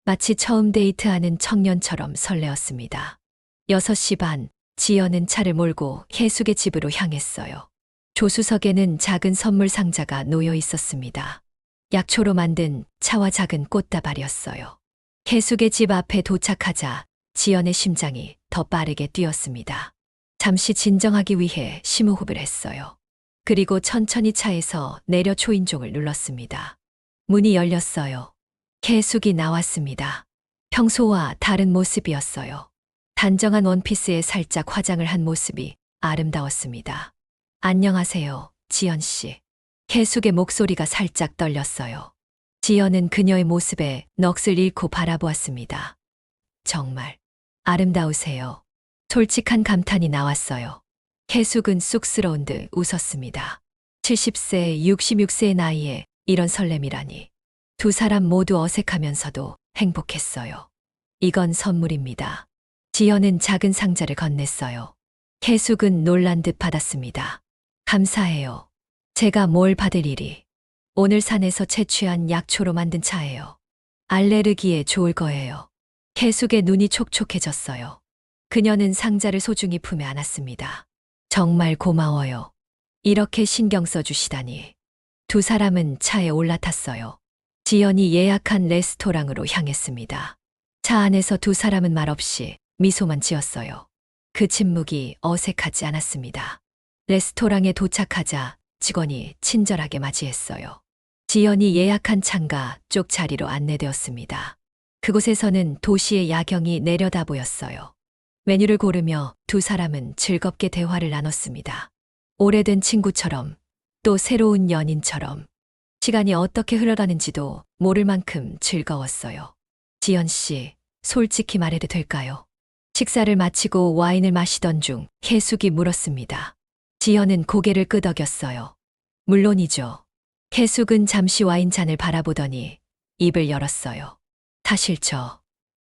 마치 처음 데이트하는 청년처럼 설레었습니다. 6시 반, 지연은 차를 몰고 계숙의 집으로 향했어요. 조수석에는 작은 선물 상자가 놓여 있었습니다. 약초로 만든 차와 작은 꽃다발이었어요. 계숙의 집 앞에 도착하자 지연의 심장이 더 빠르게 뛰었습니다. 잠시 진정하기 위해 심호흡을 했어요. 그리고 천천히 차에서 내려 초인종을 눌렀습니다. 문이 열렸어요. 계숙이 나왔습니다. 평소와 다른 모습이었어요. 단정한 원피스에 살짝 화장을 한 모습이 아름다웠습니다. 안녕하세요, 지연 씨. 계숙의 목소리가 살짝 떨렸어요. 지연은 그녀의 모습에 넋을 잃고 바라보았습니다. 정말 아름다우세요. 솔직한 감탄이 나왔어요. 계숙은 쑥스러운 듯 웃었습니다. 70세, 66세의 나이에 이런 설렘이라니. 두 사람 모두 어색하면서도 행복했어요. 이건 선물입니다. 지연은 작은 상자를 건넸어요. 계숙은 놀란 듯 받았습니다. 감사해요. 제가 뭘 받을 일이. 오늘 산에서 채취한 약초로 만든 차예요. 알레르기에 좋을 거예요. 계숙의 눈이 촉촉해졌어요. 그녀는 상자를 소중히 품에 안았습니다. 정말 고마워요. 이렇게 신경 써주시다니. 두 사람은 차에 올라탔어요. 지연이 예약한 레스토랑으로 향했습니다. 차 안에서 두 사람은 말없이 미소만 지었어요. 그 침묵이 어색하지 않았습니다. 레스토랑에 도착하자 직원이 친절하게 맞이했어요. 지연이 예약한 창가 쪽 자리로 안내되었습니다. 그곳에서는 도시의 야경이 내려다 보였어요. 메뉴를 고르며 두 사람은 즐겁게 대화를 나눴습니다. 오래된 친구처럼 또 새로운 연인처럼 시간이 어떻게 흘러가는지도 모를 만큼 즐거웠어요. 지연 씨, 솔직히 말해도 될까요? 식사를 마치고 와인을 마시던 중 계숙이 물었습니다. 지연은 고개를 끄덕였어요. 물론이죠. 계숙은 잠시 와인잔을 바라보더니 입을 열었어요. 사실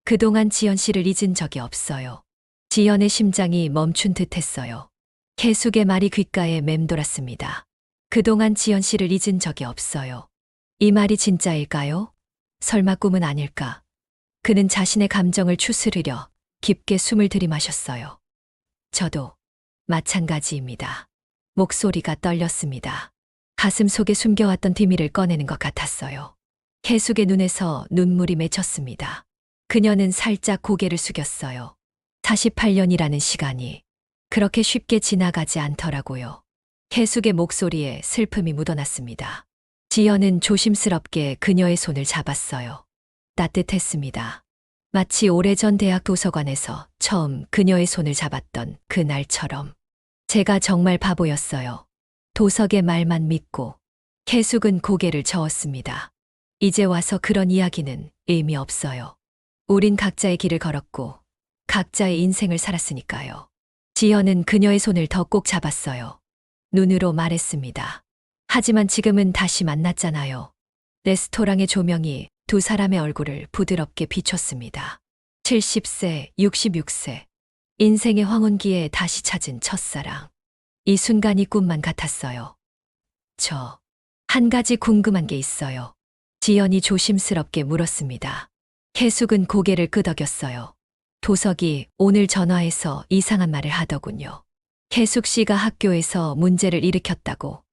그동안 지연 씨를 잊은 적이 없어요. 지연의 심장이 멈춘 듯 했어요. 계숙의 말이 귓가에 맴돌았습니다. 그동안 지연 씨를 잊은 적이 없어요. 이 말이 진짜일까요? 설마 꿈은 아닐까? 그는 자신의 감정을 추스르려 깊게 숨을 들이마셨어요. 저도 마찬가지입니다. 목소리가 떨렸습니다. 가슴 속에 숨겨왔던 비밀을 꺼내는 것 같았어요. 계숙의 눈에서 눈물이 맺혔습니다. 그녀는 살짝 고개를 숙였어요. 48년이라는 시간이 그렇게 쉽게 지나가지 않더라고요. 계숙의 목소리에 슬픔이 묻어났습니다. 지연은 조심스럽게 그녀의 손을 잡았어요. 따뜻했습니다. 마치 오래전 대학 도서관에서 처음 그녀의 손을 잡았던 그날처럼. 제가 정말 바보였어요. 도석의 말만 믿고. 계숙은 고개를 저었습니다. 이제 와서 그런 이야기는 의미 없어요. 우린 각자의 길을 걸었고 각자의 인생을 살았으니까요. 지연은 그녀의 손을 더 꼭 잡았어요. 눈으로 말했습니다. 하지만 지금은 다시 만났잖아요. 레스토랑의 조명이 두 사람의 얼굴을 부드럽게 비췄습니다. 70세, 66세. 인생의 황혼기에 다시 찾은 첫사랑. 이 순간이 꿈만 같았어요. 저, 한 가지 궁금한 게 있어요. 지연이 조심스럽게 물었습니다. 혜숙은 고개를 끄덕였어요. 도석이 오늘 전화해서 이상한 말을 하더군요. 혜숙 씨가 학교에서 문제를 일으켰다고.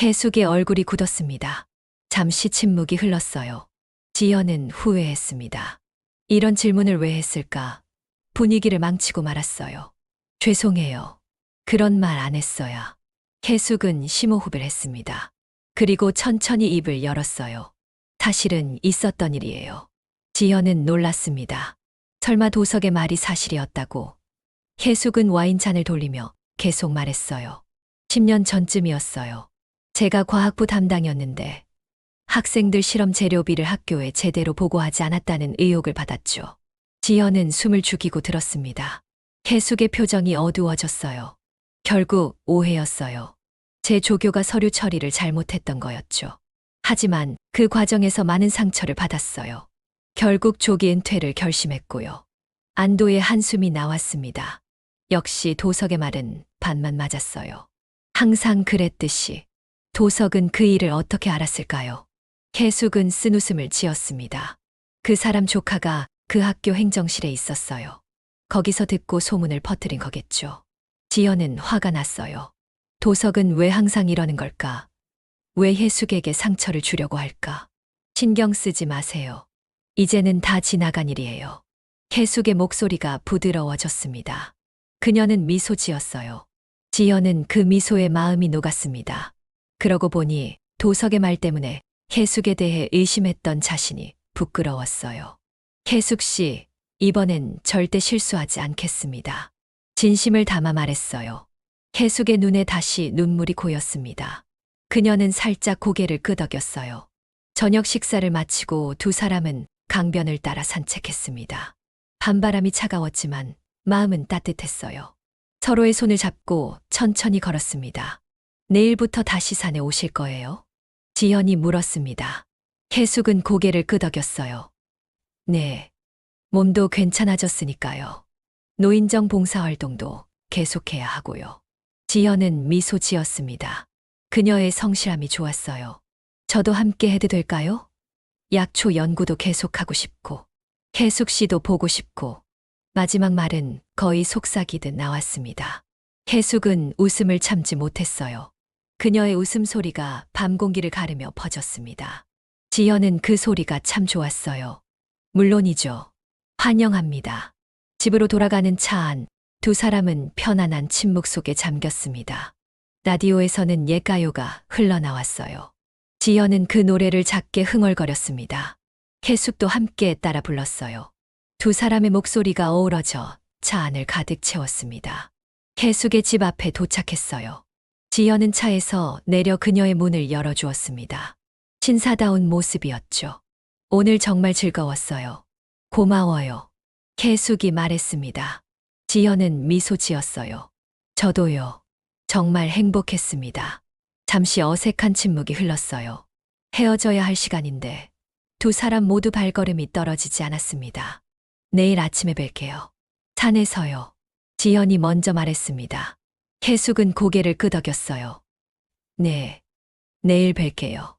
혜숙의 얼굴이 굳었습니다. 잠시 침묵이 흘렀어요. 지연은 후회했습니다. 이런 질문을 왜 했을까? 분위기를 망치고 말았어요. 죄송해요. 그런 말 안 했어야. 혜숙은 심호흡을 했습니다. 그리고 천천히 입을 열었어요. 사실은 있었던 일이에요. 지연은 놀랐습니다. 설마 도석의 말이 사실이었다고. 혜숙은 와인잔을 돌리며 계속 말했어요. 10년 전쯤이었어요. 제가 과학부 담당이었는데 학생들 실험 재료비를 학교에 제대로 보고하지 않았다는 의혹을 받았죠. 지연은 숨을 죽이고 들었습니다. 혜숙의 표정이 어두워졌어요. 결국 오해였어요. 제 조교가 서류 처리를 잘못했던 거였죠. 하지만 그 과정에서 많은 상처를 받았어요. 결국 조기 은퇴를 결심했고요. 안도의 한숨이 나왔습니다. 역시 도석의 말은 반만 맞았어요. 항상 그랬듯이. 도석은 그 일을 어떻게 알았을까요? 혜숙은 쓴웃음을 지었습니다. 그 사람 조카가 그 학교 행정실에 있었어요. 거기서 듣고 소문을 퍼뜨린 거겠죠. 지연은 화가 났어요. 도석은 왜 항상 이러는 걸까? 왜 혜숙에게 상처를 주려고 할까? 신경 쓰지 마세요. 이제는 다 지나간 일이에요. 혜숙의 목소리가 부드러워졌습니다. 그녀는 미소 지었어요. 지연은 그 미소에 마음이 녹았습니다. 그러고 보니 도석의 말 때문에 혜숙에 대해 의심했던 자신이 부끄러웠어요. 혜숙 씨, 이번엔 절대 실수하지 않겠습니다. 진심을 담아 말했어요. 혜숙의 눈에 다시 눈물이 고였습니다. 그녀는 살짝 고개를 끄덕였어요. 저녁 식사를 마치고 두 사람은 강변을 따라 산책했습니다. 밤바람이 차가웠지만 마음은 따뜻했어요. 서로의 손을 잡고 천천히 걸었습니다. 내일부터 다시 산에 오실 거예요? 지연이 물었습니다. 혜숙은 고개를 끄덕였어요. 네. 몸도 괜찮아졌으니까요. 노인정 봉사활동도 계속해야 하고요. 지연은 미소 지었습니다. 그녀의 성실함이 좋았어요. 저도 함께 해도 될까요? 약초 연구도 계속하고 싶고, 혜숙 씨도 보고 싶고, 마지막 말은 거의 속삭이듯 나왔습니다. 혜숙은 웃음을 참지 못했어요. 그녀의 웃음소리가 밤 공기를 가르며 퍼졌습니다. 지연은 그 소리가 참 좋았어요. 물론이죠. 환영합니다. 집으로 돌아가는 차 안, 두 사람은 편안한 침묵 속에 잠겼습니다. 라디오에서는 옛 가요가 흘러나왔어요. 지연은 그 노래를 작게 흥얼거렸습니다. 혜숙도 함께 따라 불렀어요. 두 사람의 목소리가 어우러져 차 안을 가득 채웠습니다. 혜숙의 집 앞에 도착했어요. 지연은 차에서 내려 그녀의 문을 열어주었습니다. 신사다운 모습이었죠. 오늘 정말 즐거웠어요. 고마워요. 혜숙이 말했습니다. 지연은 미소 지었어요. 저도요. 정말 행복했습니다. 잠시 어색한 침묵이 흘렀어요. 헤어져야 할 시간인데 두 사람 모두 발걸음이 떨어지지 않았습니다. 내일 아침에 뵐게요. 산에서요. 지연이 먼저 말했습니다. 혜숙은 고개를 끄덕였어요. 네. 내일 뵐게요.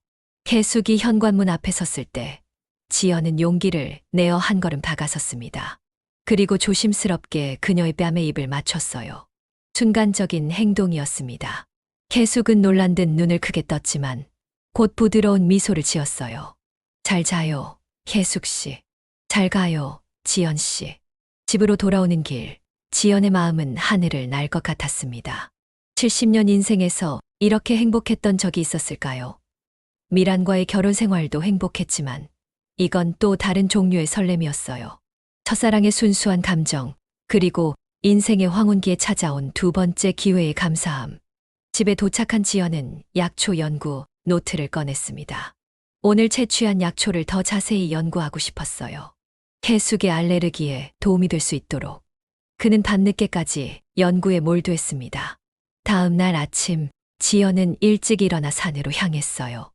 혜숙이 현관문 앞에 섰을 때 지연은 용기를 내어 한 걸음 다가섰습니다. 그리고 조심스럽게 그녀의 뺨에 입을 맞췄어요. 순간적인 행동이었습니다. 혜숙은 놀란 듯 눈을 크게 떴지만 곧 부드러운 미소를 지었어요. 잘 자요, 혜숙 씨. 잘 가요, 지연 씨. 집으로 돌아오는 길, 지연의 마음은 하늘을 날 것 같았습니다. 70년 인생에서 이렇게 행복했던 적이 있었을까요? 미란과의 결혼 생활도 행복했지만 이건 또 다른 종류의 설렘이었어요. 첫사랑의 순수한 감정, 그리고 인생의 황혼기에 찾아온 두 번째 기회의 감사함. 집에 도착한 지연은 약초 연구 노트를 꺼냈습니다. 오늘 채취한 약초를 더 자세히 연구하고 싶었어요. 혜숙의 알레르기에 도움이 될 수 있도록. 그는 밤늦게까지 연구에 몰두했습니다. 다음 날 아침, 지연은 일찍 일어나 산으로 향했어요.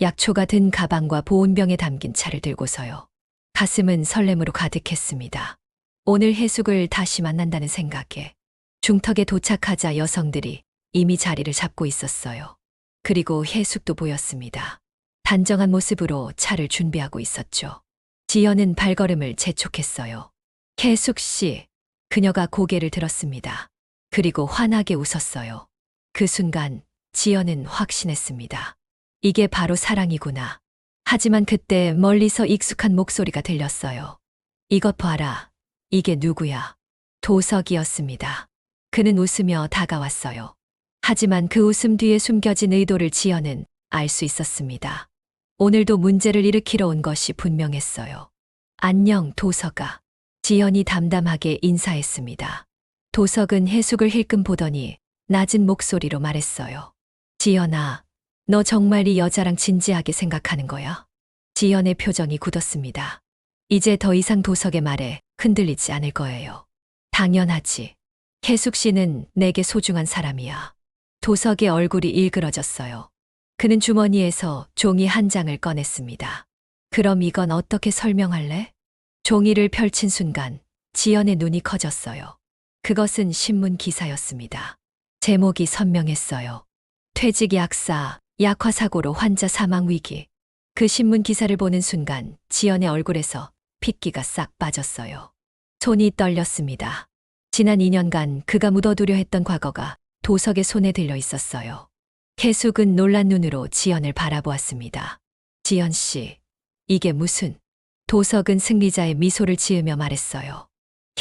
약초가 든 가방과 보온병에 담긴 차를 들고서요. 가슴은 설렘으로 가득했습니다. 오늘 혜숙을 다시 만난다는 생각에 중턱에 도착하자 여성들이 이미 자리를 잡고 있었어요. 그리고 해숙도 보였습니다. 단정한 모습으로 차를 준비하고 있었죠. 지연은 발걸음을 재촉했어요. 해숙 씨, 그녀가 고개를 들었습니다. 그리고 환하게 웃었어요. 그 순간 지연은 확신했습니다. 이게 바로 사랑이구나. 하지만 그때 멀리서 익숙한 목소리가 들렸어요. 이것 봐라. 이게 누구야? 도석이었습니다. 그는 웃으며 다가왔어요. 하지만 그 웃음 뒤에 숨겨진 의도를 지연은 알 수 있었습니다. 오늘도 문제를 일으키러 온 것이 분명했어요. 안녕, 도석아. 지연이 담담하게 인사했습니다. 도석은 해숙을 힐끔 보더니 낮은 목소리로 말했어요. 지연아, 너 정말 이 여자랑 진지하게 생각하는 거야? 지연의 표정이 굳었습니다. 이제 더 이상 도석의 말에 흔들리지 않을 거예요. 당연하지. 해숙 씨는 내게 소중한 사람이야. 도석의 얼굴이 일그러졌어요. 그는 주머니에서 종이 한 장을 꺼냈습니다. 그럼 이건 어떻게 설명할래? 종이를 펼친 순간 지연의 눈이 커졌어요. 그것은 신문 기사였습니다. 제목이 선명했어요. 퇴직 약사, 약화사고로 환자 사망 위기. 그 신문 기사를 보는 순간 지연의 얼굴에서 핏기가 싹 빠졌어요. 손이 떨렸습니다. 지난 2년간 그가 묻어두려 했던 과거가 도석의 손에 들려 있었어요. 해숙은 놀란 눈으로 지연을 바라보았습니다. 지연 씨, 이게 무슨... 도석은 승리자의 미소를 지으며 말했어요.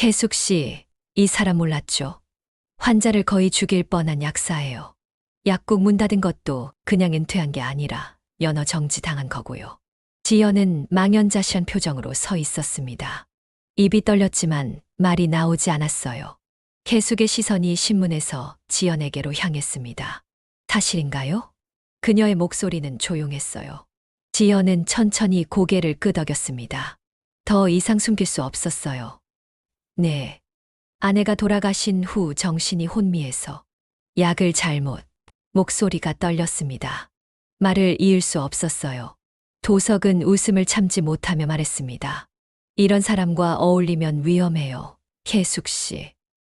해숙 씨, 이 사람 몰랐죠? 환자를 거의 죽일 뻔한 약사예요. 약국 문 닫은 것도 그냥 은퇴한 게 아니라 연어 정지당한 거고요. 지연은 망연자실한 표정으로 서 있었습니다. 입이 떨렸지만 말이 나오지 않았어요. 해숙의 시선이 신문에서 지연에게로 향했습니다. 사실인가요? 그녀의 목소리는 조용했어요. 지연은 천천히 고개를 끄덕였습니다. 더 이상 숨길 수 없었어요. 네. 아내가 돌아가신 후 정신이 혼미해서 약을 잘못... 목소리가 떨렸습니다. 말을 이을 수 없었어요. 도석은 웃음을 참지 못하며 말했습니다. 이런 사람과 어울리면 위험해요. 해숙 씨.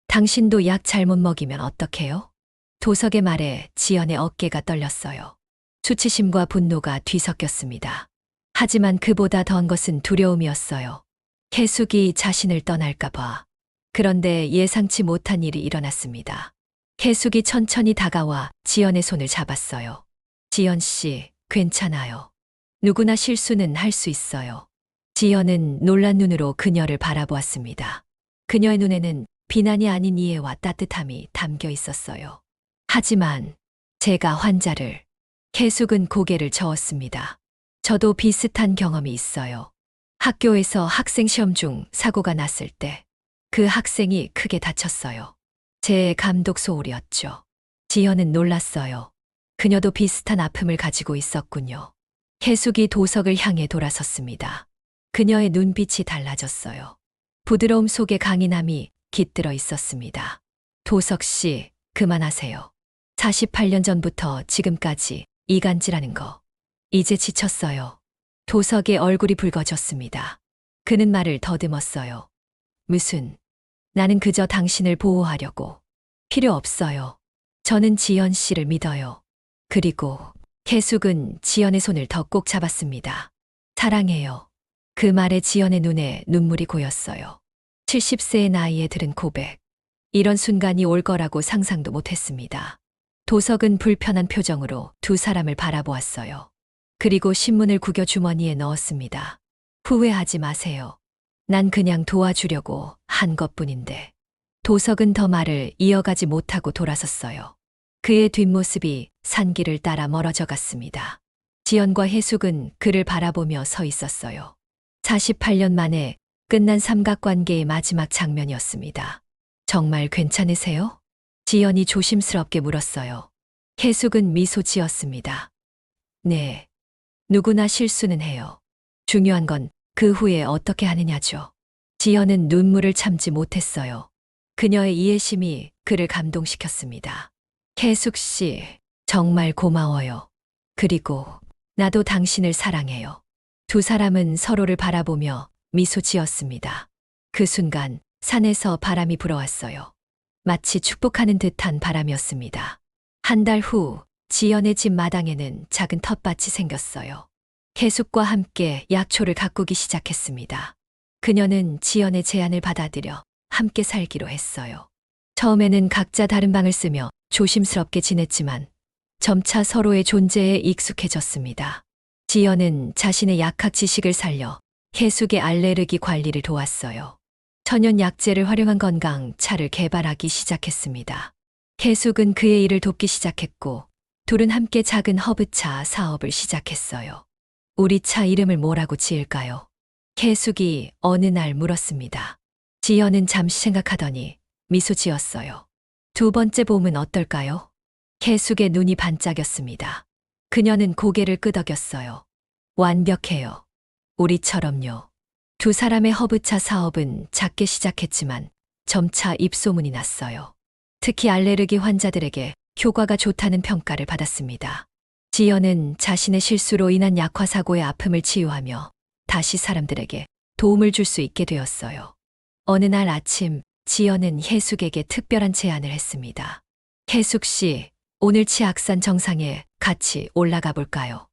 당신도 약 잘못 먹이면 어떡해요? 도석의 말에 지연의 어깨가 떨렸어요. 수치심과 분노가 뒤섞였습니다. 하지만 그보다 더한 것은 두려움이었어요. 해숙이 자신을 떠날까봐. 그런데 예상치 못한 일이 일어났습니다. 해숙이 천천히 다가와 지연의 손을 잡았어요. 지연 씨, 괜찮아요. 누구나 실수는 할 수 있어요. 지연은 놀란 눈으로 그녀를 바라보았습니다. 그녀의 눈에는 비난이 아닌 이해와 따뜻함이 담겨 있었어요. 하지만 제가 환자를... 해숙은 고개를 저었습니다. 저도 비슷한 경험이 있어요. 학교에서 학생 시험 중 사고가 났을 때 그 학생이 크게 다쳤어요. 제 감독 소홀이었죠. 지연은 놀랐어요. 그녀도 비슷한 아픔을 가지고 있었군요. 해숙이 도석을 향해 돌아섰습니다. 그녀의 눈빛이 달라졌어요. 부드러움 속에 강인함이 깃들어 있었습니다. 도석 씨, 그만하세요. 48년 전부터 지금까지 이간질하는 거. 이제 지쳤어요. 도석의 얼굴이 붉어졌습니다. 그는 말을 더듬었어요. 무슨... 나는 그저 당신을 보호하려고. 필요 없어요. 저는 지연 씨를 믿어요. 그리고 해숙은 지연의 손을 더 꼭 잡았습니다. 사랑해요. 그 말에 지연의 눈에 눈물이 고였어요. 70세의 나이에 들은 고백. 이런 순간이 올 거라고 상상도 못했습니다. 도석은 불편한 표정으로 두 사람을 바라보았어요. 그리고 신문을 구겨 주머니에 넣었습니다. 후회하지 마세요. 난 그냥 도와주려고 한 것뿐인데. 도석은 더 말을 이어가지 못하고 돌아섰어요. 그의 뒷모습이 산길을 따라 멀어져 갔습니다. 지연과 해숙은 그를 바라보며 서 있었어요. 48년 만에 끝난 삼각관계의 마지막 장면이었습니다. 정말 괜찮으세요? 지연이 조심스럽게 물었어요. 해숙은 미소 지었습니다. 네. 누구나 실수는 해요. 중요한 건 그 후에 어떻게 하느냐죠. 지연은 눈물을 참지 못했어요. 그녀의 이해심이 그를 감동시켰습니다. 해숙 씨, 정말 고마워요. 그리고 나도 당신을 사랑해요. 두 사람은 서로를 바라보며 미소 지었습니다. 그 순간 산에서 바람이 불어왔어요. 마치 축복하는 듯한 바람이었습니다. 한 달 후 지연의 집 마당에는 작은 텃밭이 생겼어요. 개숙과 함께 약초를 가꾸기 시작했습니다. 그녀는 지연의 제안을 받아들여 함께 살기로 했어요. 처음에는 각자 다른 방을 쓰며 조심스럽게 지냈지만 점차 서로의 존재에 익숙해졌습니다. 지연은 자신의 약학 지식을 살려 개숙의 알레르기 관리를 도왔어요. 천연 약재를 활용한 건강 차를 개발하기 시작했습니다. 개숙은 그의 일을 돕기 시작했고 둘은 함께 작은 허브차 사업을 시작했어요. 우리 차 이름을 뭐라고 지을까요? 개숙이 어느 날 물었습니다. 지연은 잠시 생각하더니 미소 지었어요. 두 번째 봄은 어떨까요? 개숙의 눈이 반짝였습니다. 그녀는 고개를 끄덕였어요. 완벽해요. 우리처럼요. 두 사람의 허브차 사업은 작게 시작했지만 점차 입소문이 났어요. 특히 알레르기 환자들에게 효과가 좋다는 평가를 받았습니다. 지연은 자신의 실수로 인한 약화사고의 아픔을 치유하며 다시 사람들에게 도움을 줄 수 있게 되었어요. 어느 날 아침 지연은 혜숙에게 특별한 제안을 했습니다. 혜숙 씨, 오늘 치악산 정상에 같이 올라가 볼까요?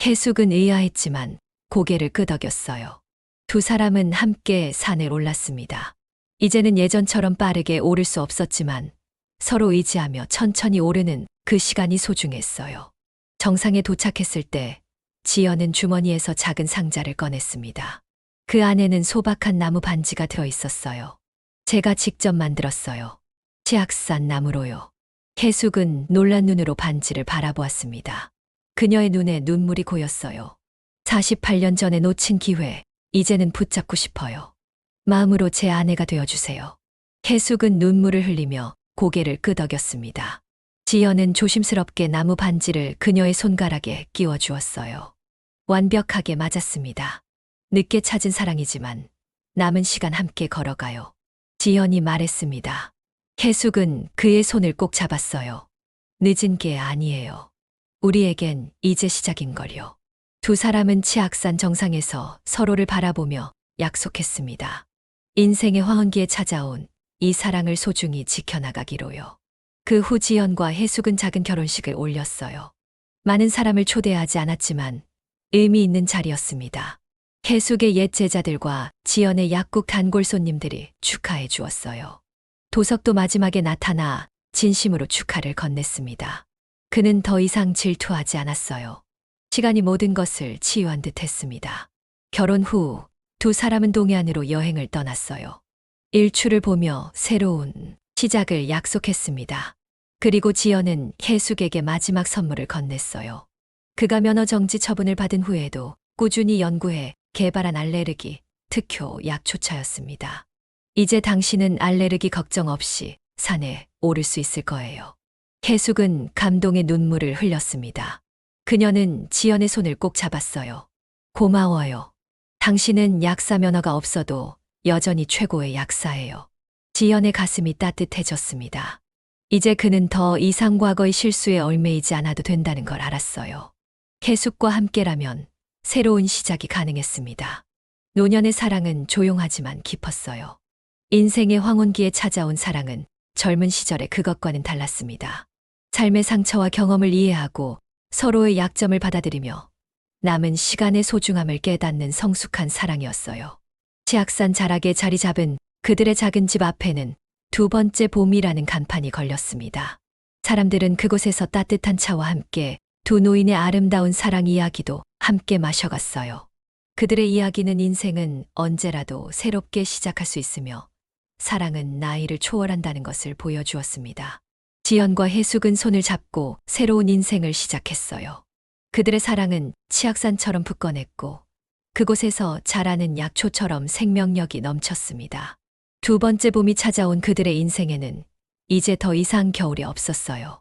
혜숙은 의아했지만 고개를 끄덕였어요. 두 사람은 함께 산을 올랐습니다. 이제는 예전처럼 빠르게 오를 수 없었지만 서로 의지하며 천천히 오르는 그 시간이 소중했어요. 정상에 도착했을 때 지연은 주머니에서 작은 상자를 꺼냈습니다. 그 안에는 소박한 나무 반지가 들어 있었어요. 제가 직접 만들었어요. 치악산 나무로요. 혜숙은 놀란 눈으로 반지를 바라보았습니다. 그녀의 눈에 눈물이 고였어요. 48년 전에 놓친 기회, 이제는 붙잡고 싶어요. 마음으로 제 아내가 되어주세요. 혜숙은 눈물을 흘리며 고개를 끄덕였습니다. 지연은 조심스럽게 나무 반지를 그녀의 손가락에 끼워 주었어요. 완벽하게 맞았습니다. 늦게 찾은 사랑이지만 남은 시간 함께 걸어가요. 지연이 말했습니다. 혜숙은 그의 손을 꼭 잡았어요. 늦은 게 아니에요. 우리에겐 이제 시작인걸요. 두 사람은 치악산 정상에서 서로를 바라보며 약속했습니다. 인생의 황혼기에 찾아온 이 사랑을 소중히 지켜나가기로요. 그 후 지연과 혜숙은 작은 결혼식을 올렸어요. 많은 사람을 초대하지 않았지만 의미 있는 자리였습니다. 혜숙의 옛 제자들과 지연의 약국 단골 손님들이 축하해 주었어요. 도석도 마지막에 나타나 진심으로 축하를 건넸습니다. 그는 더 이상 질투하지 않았어요. 시간이 모든 것을 치유한 듯 했습니다. 결혼 후 두 사람은 동해안으로 여행을 떠났어요. 일출을 보며 새로운 시작을 약속했습니다. 그리고 지연은 혜숙에게 마지막 선물을 건넸어요. 그가 면허 정지 처분을 받은 후에도 꾸준히 연구해 개발한 알레르기 특효 약초차였습니다. 이제 당신은 알레르기 걱정 없이 산에 오를 수 있을 거예요. 혜숙은 감동의 눈물을 흘렸습니다. 그녀는 지연의 손을 꼭 잡았어요. 고마워요. 당신은 약사 면허가 없어도 여전히 최고의 약사예요. 지연의 가슴이 따뜻해졌습니다. 이제 그는 더 이상 과거의 실수에 얽매이지 않아도 된다는 걸 알았어요. 혜숙과 함께라면 새로운 시작이 가능했습니다. 노년의 사랑은 조용하지만 깊었어요. 인생의 황혼기에 찾아온 사랑은 젊은 시절의 그것과는 달랐습니다. 삶의 상처와 경험을 이해하고 서로의 약점을 받아들이며 남은 시간의 소중함을 깨닫는 성숙한 사랑이었어요. 치악산 자락에 자리 잡은 그들의 작은 집 앞에는 두 번째 봄이라는 간판이 걸렸습니다. 사람들은 그곳에서 따뜻한 차와 함께 두 노인의 아름다운 사랑 이야기도 함께 마셔갔어요. 그들의 이야기는 인생은 언제라도 새롭게 시작할 수 있으며 사랑은 나이를 초월한다는 것을 보여주었습니다. 지연과 혜숙은 손을 잡고 새로운 인생을 시작했어요. 그들의 사랑은 치악산처럼 굳건했고 그곳에서 자라는 약초처럼 생명력이 넘쳤습니다. 두 번째 봄이 찾아온 그들의 인생에는 이제 더 이상 겨울이 없었어요.